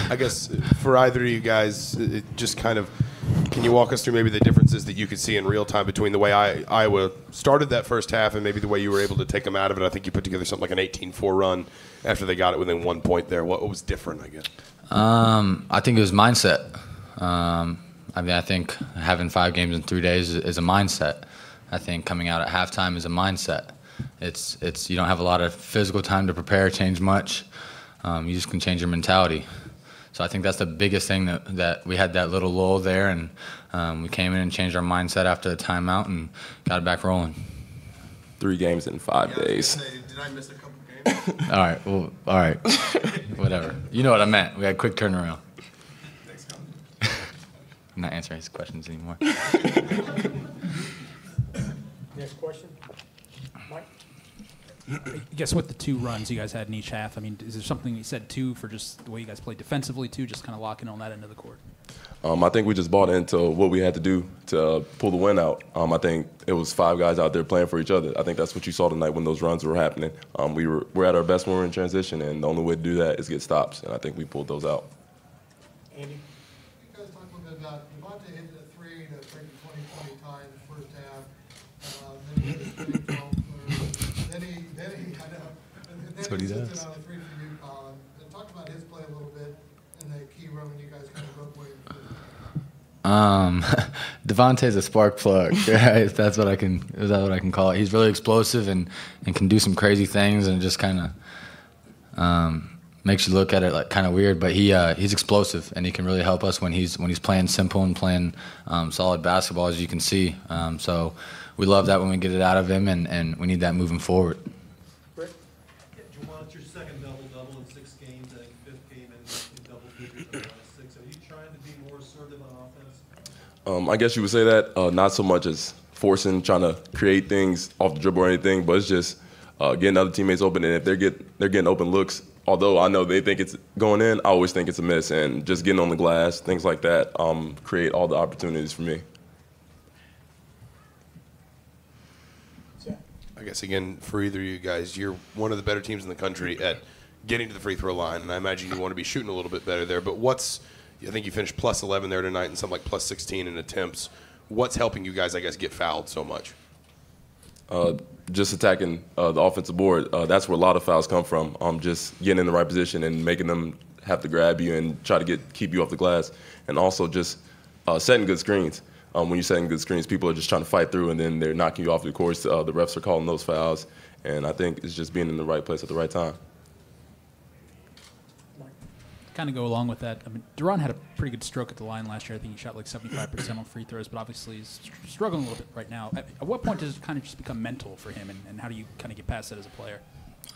I guess for either of you guys, it just kind of, can you walk us through maybe the differences that you could see in real time between the way Iowa started that first half and maybe the way you were able to take them out of it? I think you put together something like an 18-4 run after they got it within 1 point there. What was different, I guess? I think it was mindset. I think having 5 games in 3 days is a mindset. I think coming out at halftime is a mindset. It's you don't have a lot of physical time to prepare, change much. You just can change your mentality. So I think that's the biggest thing that we had that little lull there, and we came in and changed our mindset after the timeout and got it back rolling. 3 games in 5 days. Did I miss a couple games? All right. Whatever. You know what I meant. We had quick turnaround. Thanks, Collin. I'm not answering his questions anymore. Next question. Mike? I guess with the 2 runs you guys had in each half, I mean, is there something you said, too, for just the way you guys played defensively, too, just kind of locking on that end of the court? I think we just bought into what we had to do to pull the win out. I think it was 5 guys out there playing for each other. I think that's what you saw tonight when those runs were happening. We're at our best when we're in transition, and the only way to do that is get stops, and I think we pulled those out. Andy? You guys talked a little bit about Devontae hitting a 3 to break the 20-20 tie in the first half. Then he hit a 3 That's what he does. On a 3 for you, Collin. And talk about his play a little bit in the key run when you guys kind of broke away. Devontae's a spark plug. Right? Is that what I can call it? He's really explosive and can do some crazy things, and just kind of makes you look at it like kind of weird. But he's explosive, and he can really help us when he's playing simple and playing solid basketball, as you can see. So we love that when we get it out of him, and we need that moving forward. Juwan, it's your second double-double in 6 games. I think 5th game in double figures in the last 6. Are you trying to be more assertive on offense? I guess you would say that, not so much as forcing, trying to create things off the dribble or anything, but it's just getting other teammates open. And if they're getting open looks, although I know they think it's going in, I always think it's a miss. And just getting on the glass, things like that, create all the opportunities for me. I guess, again, for either of you guys, you're one of the better teams in the country at getting to the free throw line, and I imagine you want to be shooting a little bit better there. But I think you finished plus 11 there tonight and something like plus 16 in attempts. What's helping you guys, I guess, get fouled so much? Just attacking the offensive board. That's where a lot of fouls come from. Just getting in the right position and making them have to grab you and try to keep you off the glass. And also just setting good screens. When you're setting good screens, people are just trying to fight through, and then they're knocking you off the course. The refs are calling those fouls. And I think it's just being in the right place at the right time. Kind of go along with that. I mean, Duran had a pretty good stroke at the line last year. I think he shot like 75% on free throws, but obviously he's struggling a little bit right now. At what point does it kind of just become mental for him, and how do you kind of get past that as a player?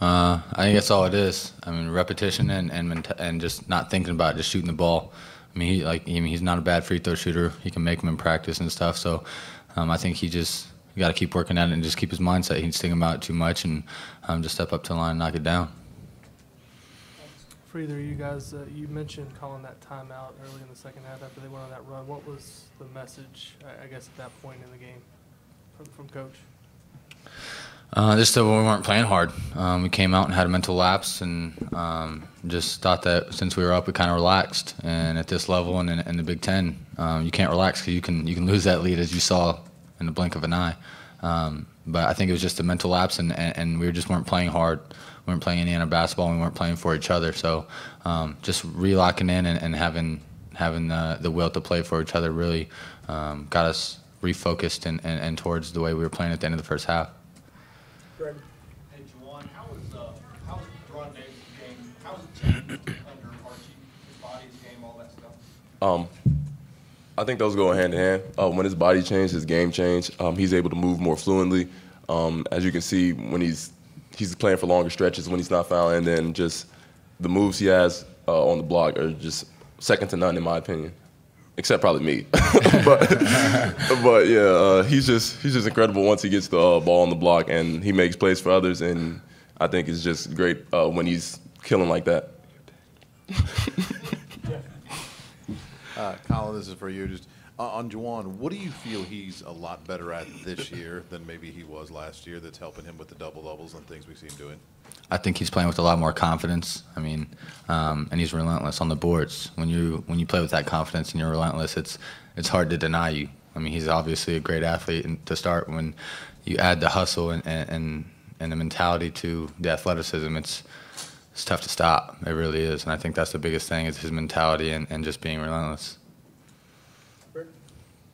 I think that's all it is. I mean, repetition and just not thinking about it, just shooting the ball. I mean, he's not a bad free throw shooter. He can make them in practice and stuff. So I think you got to keep working at it and just keep his mindset. He's thinking about it too much, and just step up to the line and knock it down. For either of you guys, you mentioned calling that timeout early in the second half after they went on that run. What was the message, I guess, at that point in the game from Coach? Just that we weren't playing hard. We came out and had a mental lapse, and just thought that since we were up, we kind of relaxed. And at this level and in the Big Ten, you can't relax because you can lose that lead, as you saw in the blink of an eye. But I think it was just a mental lapse, and we just weren't playing hard. We weren't playing Indiana basketball, and we weren't playing for each other. So just relocking in and having the will to play for each other really got us refocused and towards the way we were playing at the end of the first half. Greg. Hey, Juwan, how was Ron Davis' game? How was it changed under Archie? His body, his game, all that stuff? I think those go hand in hand. When his body changed, his game changed. He's able to move more fluently. As you can see, when he's playing for longer stretches, when he's not fouling, and then just the moves he has on the block are just second to none, in my opinion. Except probably me, but yeah, he's just incredible once he gets the ball on the block and he makes plays for others, and I think it's just great when he's killing like that. Collin, this is for you. Just On Juwan, what do you feel he's a lot better at this year than maybe he was last year that's helping him with the double-doubles and things we see him doing? I think he's playing with a lot more confidence. I mean, and he's relentless on the boards. When you play with that confidence and you're relentless, it's hard to deny you. I mean, he's obviously a great athlete, and to start, when you add the hustle and the mentality to the athleticism, it's tough to stop. It really is, and I think that's the biggest thing is his mentality and just being relentless.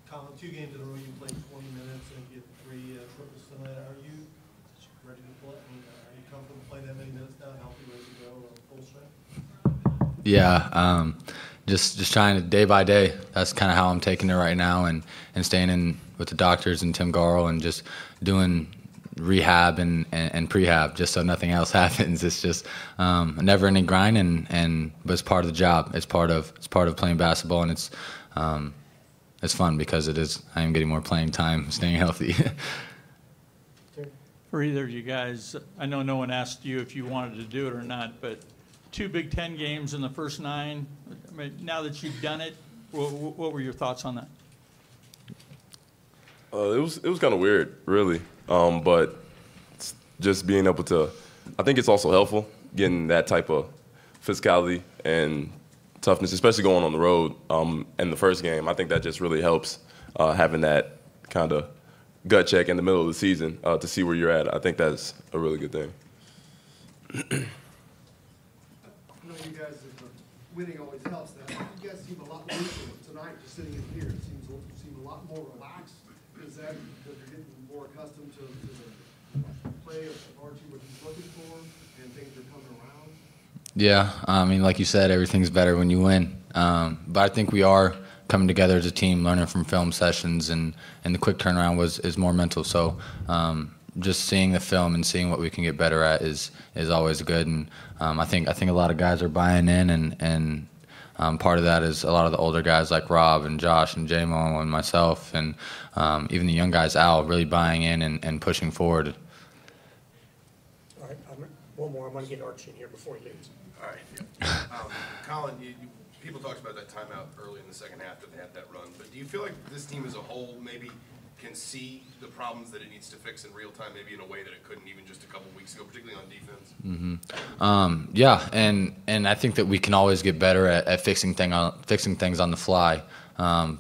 Collin, 2 games in a row you played 20 minutes and get 3 triples tonight. Are you ready to play? I mean, are you comfortable playing that many minutes now, healthy, ready to go, full strength? Yeah, just trying to day by day. That's kind of how I'm taking it right now, and staying in with the doctors and Tim Garl and just doing rehab and prehab just so nothing else happens. It's just a never-ending grind, but it's part of the job. It's part of playing basketball, and it's fun because I am getting more playing time, staying healthy. For either of you guys, I know no one asked you if you wanted to do it or not, but 2 Big Ten games in the first 9. I mean, now that you've done it, what were your thoughts on that? It was kind of weird, really, but just being able to, I think it's also helpful getting that type of physicality and toughness, especially going on the road. In the first game, I think that just really helps having that kind of gut check in the middle of the season to see where you're at. I think that's a really good thing. I know you guys, winning always helps. That you guys seem a lot looser tonight, just sitting in here. It seem a lot more relaxed. Is that you're getting more accustomed to the play of Archie, what he's looking for, and things are coming around? Yeah, I mean, like you said, everything's better when you win. But I think we are coming together as a team, learning from film sessions, and the quick turnaround is more mental. So just seeing the film and seeing what we can get better at is always good. And I think a lot of guys are buying in, and part of that is a lot of the older guys like Rob and Josh and J-Mo and myself, and even the young guys, Al, really buying in and pushing forward. All right, one more. I'm going to get Archie in here before he leaves. All right. Yeah. Collin, people talked about that timeout early in the second half that they had that run, but do you feel like this team as a whole maybe can see the problems that it needs to fix in real time, maybe in a way that it couldn't even just a couple weeks ago, particularly on defense? Mm-hmm. Yeah, and I think that we can always get better at fixing things on the fly,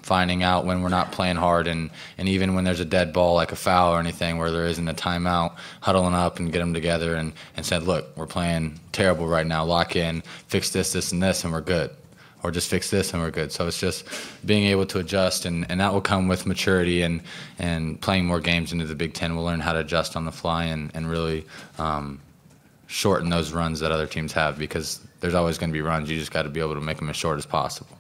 finding out when we're not playing hard, and even when there's a dead ball like a foul or anything where there isn't a timeout, huddling up and get them together and said, look, we're playing terrible right now, lock in, fix this, and this, and we're good. Or just fix this and we're good. So it's just being able to adjust, and that will come with maturity and playing more games into the Big Ten. We'll learn how to adjust on the fly and really shorten those runs that other teams have, because there's always going to be runs. You just got to be able to make them as short as possible.